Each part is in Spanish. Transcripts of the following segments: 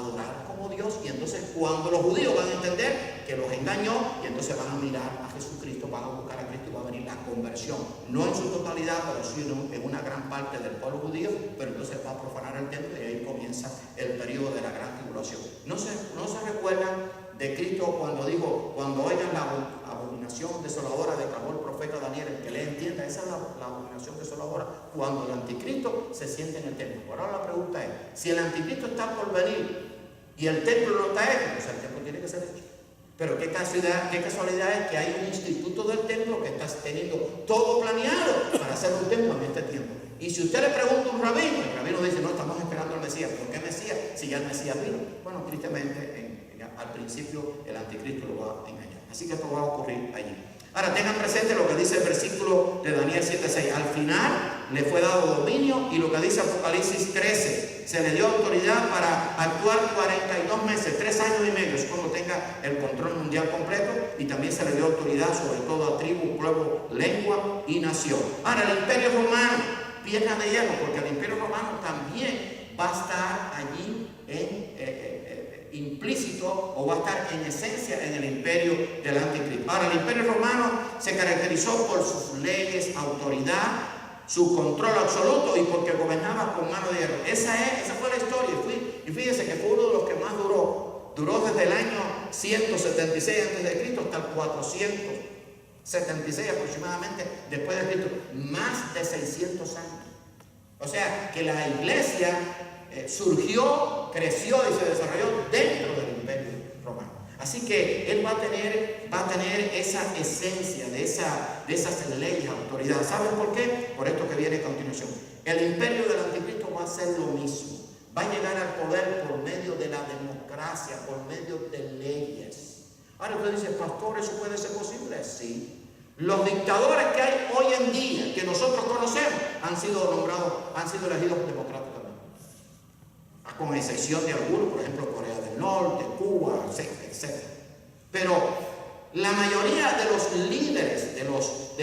adorar como Dios, y entonces cuando los judíos van a entender que los engañó, y entonces van a mirar a Jesucristo, van a buscar a Cristo y va a venir la conversión, no en su totalidad, pero sí en una gran parte del pueblo judío, pero entonces va a profanar el templo y ahí comienza el periodo de la gran tribulación. ¿No se recuerdan de Cristo cuando dijo, cuando oigan la abominación desoladora de clamó el profeta Daniel, el que le entienda? Esa es la abominación desoladora, cuando el anticristo se siente en el templo. Por ahora la pregunta es, si el anticristo está por venir y el templo no está hecho, pues el templo tiene que ser hecho. Pero qué casualidad es que hay un instituto del templo que está teniendo todo planeado para hacer un templo en este tiempo. Y si usted le pregunta a un rabino, el rabino dice, no, estamos esperando al Mesías. ¿Por qué Mesías? Si ya el Mesías vino. Bueno, tristemente, al principio el anticristo lo va a engañar. Así que esto va a ocurrir allí. Ahora tengan presente lo que dice el versículo de Daniel 7:6. Al final le fue dado dominio, y lo que dice Apocalipsis 13, se le dio autoridad para actuar 42 meses, 3 años y medio, es cuando tenga el control mundial completo, y también se le dio autoridad sobre toda tribu, pueblo, lengua y nación. Ahora el imperio romano, pierna de hierro, porque el imperio romano también va a estar allí implícito, o va a estar en esencia en el imperio del anticristo. Ahora el imperio romano se caracterizó por sus leyes, autoridad, su control absoluto, y porque gobernaba con mano de hierro. Esa fue la historia. Y fíjense que fue uno de los que más duró desde el año 176 a.C. hasta el 476 aproximadamente después de Cristo, más de 600 años. O sea que la iglesia surgió, creció y se desarrolló dentro del imperio romano. Así que él va a tener esa esencia de esas leyes, autoridad. ¿Saben por qué? Por esto que viene a continuación. El imperio del anticristo va a ser lo mismo. Va a llegar al poder por medio de la democracia, por medio de leyes. Ahora usted dice, pastor, ¿eso puede ser posible? Sí. Los dictadores que hay hoy en día, que nosotros conocemos, han sido elegidos democráticamente. Con excepción de algunos, por ejemplo, Corea del Norte, Cuba, etc. Pero la mayoría de los líderes, de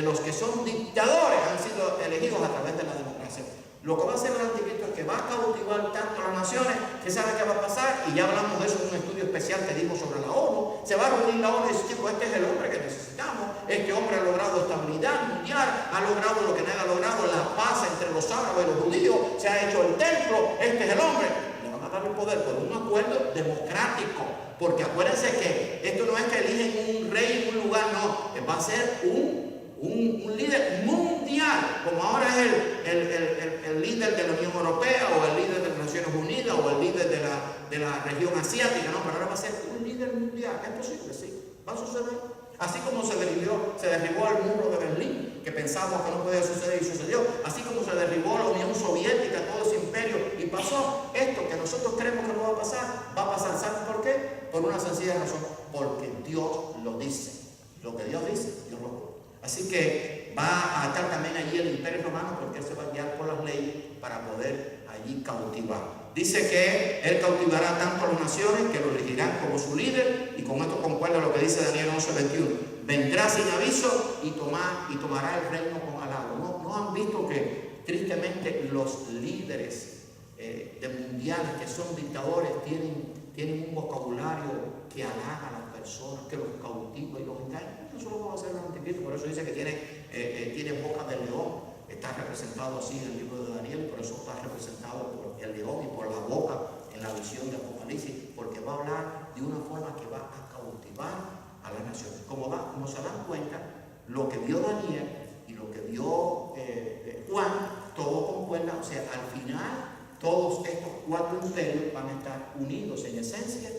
los que son dictadores, han sido elegidos a través de la democracia. Lo que va a hacer el anticristo es que va a cautivar tanto a las naciones que sabe qué va a pasar, y ya hablamos de eso en un estudio especial que dimos sobre la ONU. Se va a reunir la ONU y dice, pues este es el hombre que necesitamos, este hombre ha logrado estabilidad mundial, ha logrado lo que nadie ha logrado, la paz entre los árabes y los judíos, se ha hecho el templo, este es el hombre. Le van a dar el poder por un acuerdo democrático, porque acuérdense que esto no es que eligen un rey en un lugar, no, va a ser un líder mundial, como ahora es el líder de la Unión Europea, o el líder de las Naciones Unidas, o el líder de la región asiática, no, pero ahora va a ser un líder mundial. ¿Es posible? Sí, va a suceder. Así como se derribó el muro de Berlín, que pensábamos que no podía suceder y sucedió. Así como se derribó la Unión Soviética, todo ese imperio, y pasó. Esto que nosotros creemos que no va a pasar, va a pasar. ¿Saben por qué? Por una sencilla razón, porque Dios lo dice. Lo que Dios dice, Dios lo cumple. Así que va a estar también allí el imperio romano, porque él se va a guiar por las leyes para poder allí cautivar. Dice que él cautivará tanto a las naciones que lo elegirán como su líder, y con esto concuerda lo que dice Daniel 11:21. Vendrá sin aviso y tomará el reino con halago. ¿No han visto que tristemente los líderes de mundiales que son dictadores tienen un vocabulario que halaga a las personas, que los cautiva y los engaña? Eso lo va a hacer el anticristo. Por eso dice que tiene boca de león. Está representado así en el libro de Daniel, por eso está representado por el león y por la boca en la visión de Apocalipsis, porque va a hablar de una forma que va a cautivar a las naciones. Como se dan cuenta, lo que vio Daniel y lo que vio Juan, todo concuerda. O sea, al final todos estos 4 imperios van a estar unidos en esencia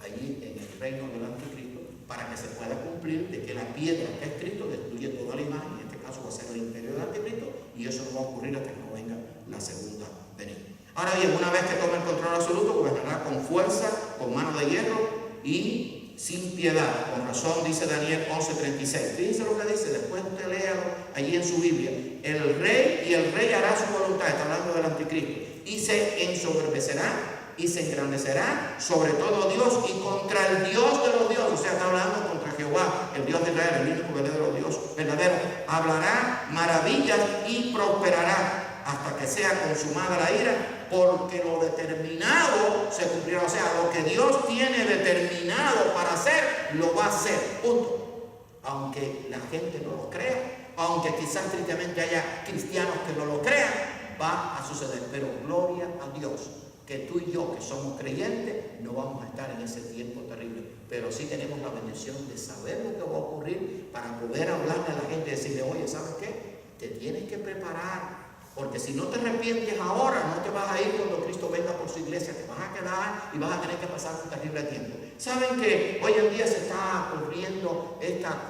allí en el reino del anticristo, para que se pueda cumplir de que la piedra que es Cristo destruye toda la imagen. En este caso va a ser el imperio del anticristo, y eso no va a ocurrir hasta que no venga la segunda venida. Ahora bien, una vez que tome el control absoluto, gobernará con fuerza, con mano de hierro y sin piedad. Con razón dice Daniel 11:36. Fíjense lo que dice, después usted léalo allí en su Biblia. El rey hará su voluntad, está hablando del anticristo, y se ensoberbecerá y se engrandecerá sobre todo Dios y contra el Dios de los dioses. O sea, está hablando contra Jehová, el Dios de Israel, el único verdadero Dios verdadero. Hablará maravillas y prosperará hasta que sea consumada la ira, porque lo determinado se cumplirá. O sea, lo que Dios tiene determinado para hacer, lo va a hacer. Punto. Aunque la gente no lo crea, aunque quizás tristemente haya cristianos que no lo crean, va a suceder. Pero gloria a Dios, que tú y yo, que somos creyentes, no vamos a estar en ese tiempo terrible. Pero sí tenemos la bendición de saber lo que va a ocurrir para poder hablarle a la gente y decirle, oye, ¿sabes qué? Te tienes que preparar. Porque si no te arrepientes ahora, no te vas a ir cuando Cristo venga por su iglesia. Te vas a quedar y vas a tener que pasar un terrible tiempo. ¿Saben que hoy en día se está ocurriendo esta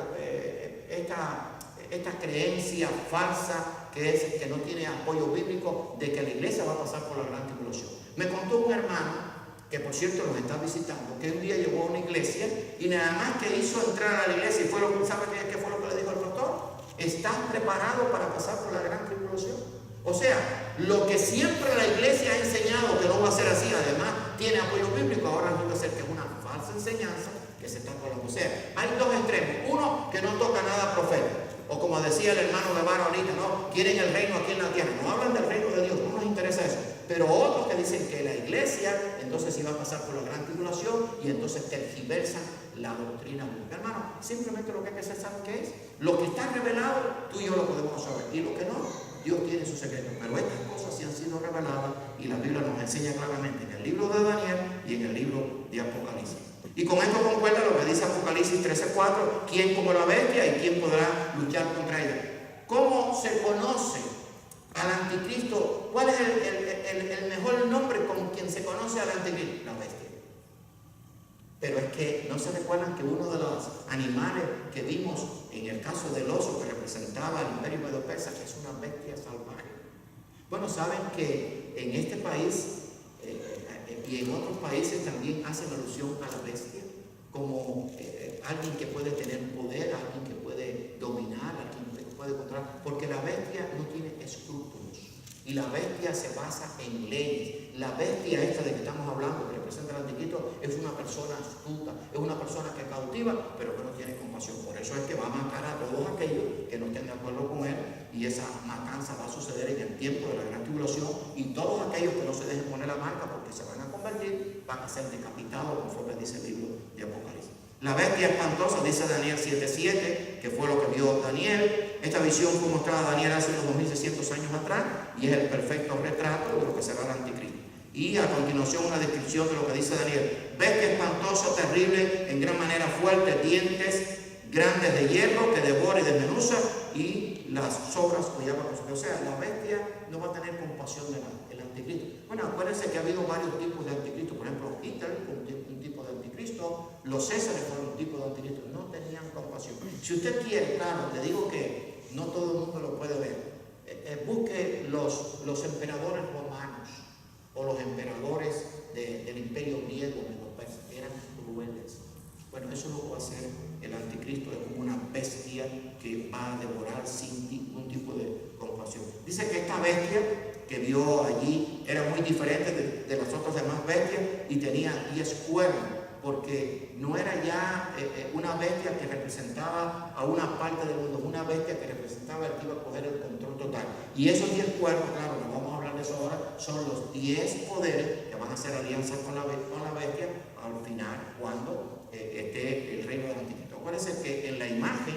creencia falsa que no tiene apoyo bíblico de que la iglesia va a pasar por la gran tribulación? Me contó un hermano, que por cierto nos está visitando, que un día llegó a una iglesia y nada más que hizo entrar a la iglesia y ¿sabe qué fue lo que le dijo el pastor? ¿Estás preparado para pasar por la gran tribulación? O sea, lo que siempre la iglesia ha enseñado que no va a ser así, además tiene apoyo bíblico, ahora resulta ser que es una falsa enseñanza que se está colando. O sea, hay dos extremos. Uno que no toca nada profético, o como decía el hermano Guevara ahorita, no quieren el reino aquí en la tierra, no hablan del reino de Dios, no nos interesa eso. Pero otros que dicen que la iglesia entonces iba a pasar por la gran tribulación y entonces tergiversan la doctrina bíblica. Hermano, simplemente lo que hay que hacer, ¿saben qué es? Lo que está revelado, tú y yo lo podemos saber, y lo que no, Dios tiene sus secretos. Pero estas cosas sí han sido reveladas y la Biblia nos enseña claramente en el libro de Daniel y en el libro de Apocalipsis. Y con esto concuerda lo que dice Apocalipsis 13:4, ¿quién como la bestia y quién podrá luchar contra ella? ¿Cómo se conoce al anticristo? ¿Cuál es el mejor nombre con quien se conoce al anticristo? La bestia. Pero es que no se recuerdan que uno de los animales que vimos en el caso del oso que representaba el imperio medo-persa, que es una bestia salvaje. Bueno, saben que en este país y en otros países también hacen alusión a la bestia como alguien que puede tener poder, alguien que puede dominar, alguien que puede controlar, porque la bestia no tiene escrúpulos y la bestia se basa en leyes. La bestia esta de que estamos hablando, que representa al anticristo, es una persona astuta, es una persona que cautiva, pero que no tiene compasión. Por eso es que va a matar a todos aquellos que no estén de acuerdo con él, y esa matanza va a suceder en el tiempo de la gran tribulación, y todos aquellos que no se dejen poner la marca porque se van a convertir, van a ser decapitados, conforme dice el libro de Apocalipsis. La bestia espantosa, dice Daniel 7:7, que fue lo que vio Daniel. Esta visión fue mostrada a Daniel hace unos 2600 años atrás y es el perfecto retrato de lo que será el anticristo. Y a continuación una descripción de lo que dice Daniel. Bestia espantosa, terrible, en gran manera fuerte, dientes grandes de hierro que devora y desmenuza, y las sobras que llama consumir. O sea, la bestia no va a tener compasión del anticristo. Bueno, acuérdense que ha habido varios tipos de anticristo. Por ejemplo, Hitler fue un tipo de anticristo, los Césares fueron un tipo de anticristo, no tenían compasión. Si usted quiere, claro, le digo que no todo el mundo lo puede ver. Busque los emperadores romanos o los emperadores del imperio griego, que eran crueles. Bueno, eso es lo que va a hacer el anticristo, es como una bestia que va a devorar sin ningún tipo de compasión. Dice que esta bestia que vio allí era muy diferente de las otras demás bestias y tenía 10 cuernos, porque no era ya una bestia que representaba a una parte del mundo, una bestia que representaba el que iba a coger el control total. Y esos 10 cuernos, claro, no vamos a hablar de eso ahora, son los 10 poderes que van a hacer alianza con la bestia al final, cuando esté el reino del anticristo. Acuérdense que en la imagen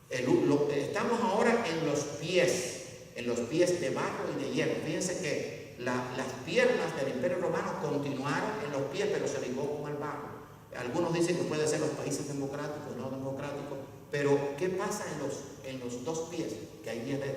estamos ahora en los pies de barro y de hierro. Fíjense que las piernas del imperio romano continuaron en los pies, pero se ligó con el barro. Algunos dicen que puede ser los países democráticos, no democráticos, pero ¿qué pasa en los dos pies? Que hay 10 dedos.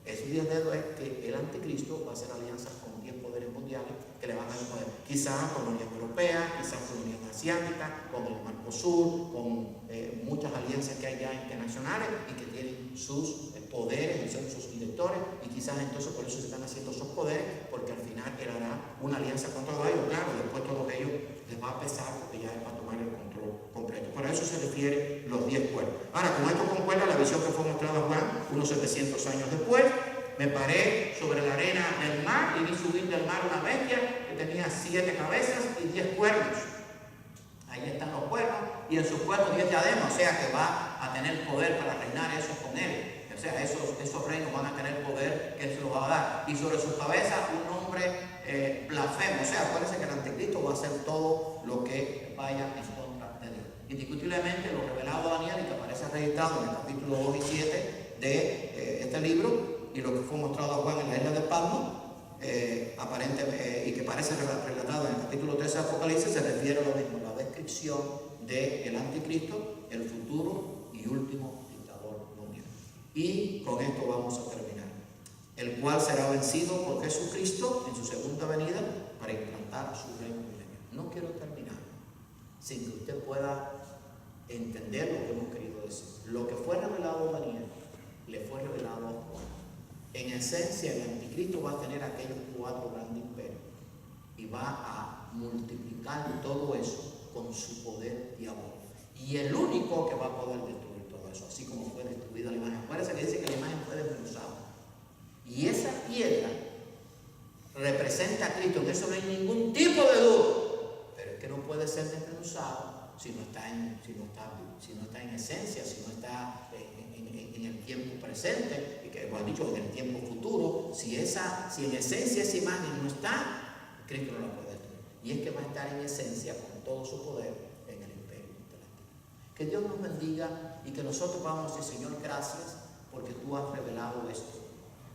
Esos 10 dedos es que el anticristo va a hacer alianzas con 10 poderes mundiales que le van a dar poder. Quizás con la Unión Europea, quizás con la Unión Asiática, con el Mercosur, con muchas alianzas que hay ya internacionales y que tienen sus poderes y son sus directores, y quizás entonces por eso se están haciendo esos poderes, porque al final él hará una alianza con todos ellos. Claro, después todos ellos les va a pesar porque ya es para tomar el control completo. Por eso se refiere los 10 cuernos. Ahora, con esto concuerda la visión que fue mostrada a Juan unos 700 años después. Me paré sobre la arena del mar y vi subir del mar una bestia que tenía 7 cabezas y 10 cuernos. Ahí están los cuernos, y en sus cuernos 10 diademas, o sea que va a tener poder para reinar eso con él. O sea, esos reinos van a tener poder que Él se los va a dar. Y sobre sus cabezas un nombre blasfemo. O sea, acuérdense que el anticristo va a hacer todo lo que vaya en contra de Dios. Indiscutiblemente lo revelado a Daniel y que aparece registrado en el capítulo 2 y 7 de este libro y lo que fue mostrado a Juan en la isla de Patmos, y que parece relatado en el capítulo 13 de Apocalipsis, se refiere a lo mismo, la descripción del anticristo, el futuro y último dictador mundial. Y con esto vamos a terminar. El cual será vencido por Jesucristo en su segunda venida para implantar su reino milenio. No quiero terminar sin que usted pueda entender lo que hemos querido decir. Lo que fue revelado a Daniel le fue revelado a Juan. En esencia, el anticristo va a tener aquellos 4 grandes imperios y va a multiplicar todo eso con su poder diabólico. Y el único que va a poder destruir todo eso, así como fue destruida la imagen. Acuérdense que dice que la imagen fue desmenuzada. Y esa piedra representa a Cristo, en eso no hay ningún tipo de duda. Pero es que no puede ser desmenuzado si no está en esencia, si no está en el tiempo presente, y que hemos dicho en el tiempo futuro. Si en esencia esa imagen no está, Cristo no la puede destruir. Y es que va a estar en esencia con todo su poder en el imperio del Antiguo. Que Dios nos bendiga y que nosotros vamos a decir, Señor, gracias porque tú has revelado esto.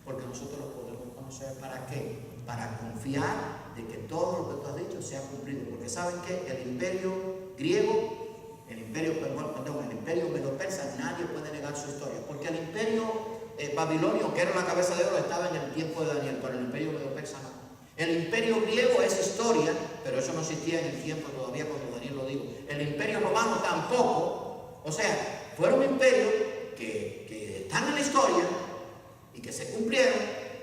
Porque nosotros lo podemos conocer. ¿Para qué? Para confiar de que todo lo que tú has dicho sea cumplido. Porque saben que el imperio griego, el imperio medo-persa, nadie puede negar su historia. Porque el imperio babilonio, que era la cabeza de oro, estaba en el tiempo de Daniel, pero el imperio medo-persa no. El imperio griego es historia, pero eso no existía en el tiempo todavía cuando Daniel lo dijo. El imperio romano tampoco. O sea, fueron imperios que están en la historia y que se cumplieron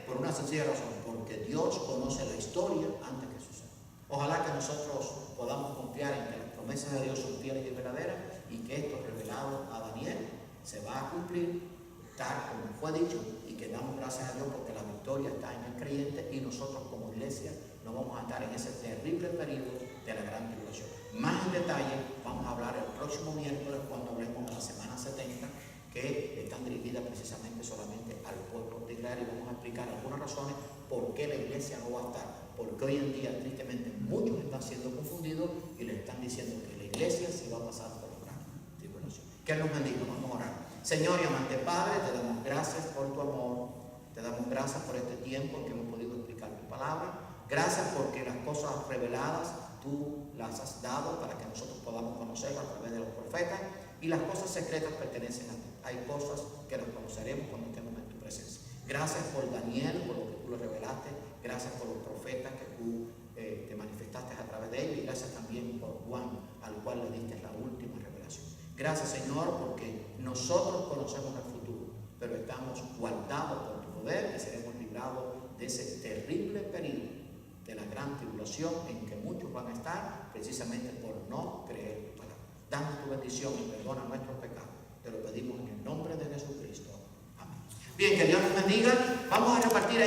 por una sencilla razón, porque Dios conoce la historia antes que suceda. Ojalá que nosotros podamos confiar en que las promesas de Dios son fieles y verdaderas y que esto revelado a Daniel se va a cumplir tal como fue dicho, y que damos gracias a Dios porque la victoria está en el creyente y nosotros como iglesia no vamos a estar en ese terrible periodo de la gran tribulación. Más en detalle vamos a hablar el próximo miércoles cuando hablemos de la semana 70, que están dirigidas precisamente solamente al pueblo de Israel, y vamos a explicar algunas razones por qué la iglesia no va a estar, porque hoy en día tristemente muchos están siendo confundidos y le están diciendo que la iglesia sí va a pasar por la gran tribulación. Que Él nos bendiga. Vamos a orar. Señor y amante Padre, te damos gracias por tu amor, te damos gracias por este tiempo en que hemos podido explicar tu palabra. Gracias porque las cosas reveladas tú las has dado para que nosotros podamos conocerlas a través de los profetas, y las cosas secretas pertenecen a ti. Hay cosas que las conoceremos cuando estemos en tu presencia. Gracias por Daniel, por lo que tú le revelaste. Gracias por los profetas que tú te manifestaste a través de ellos, y gracias también por Juan, al cual le diste la última revelación. Gracias, Señor, porque nosotros conocemos el futuro, pero estamos guardados por tu poder y seremos librados de ese terrible peligro de la gran tribulación en que muchos van a estar precisamente por no creer tu palabra. Danos tu bendición y perdona nuestros pecados. Te lo pedimos en el nombre de Jesucristo. Amén. Bien, que Dios nos bendiga. Vamos a repartir ahí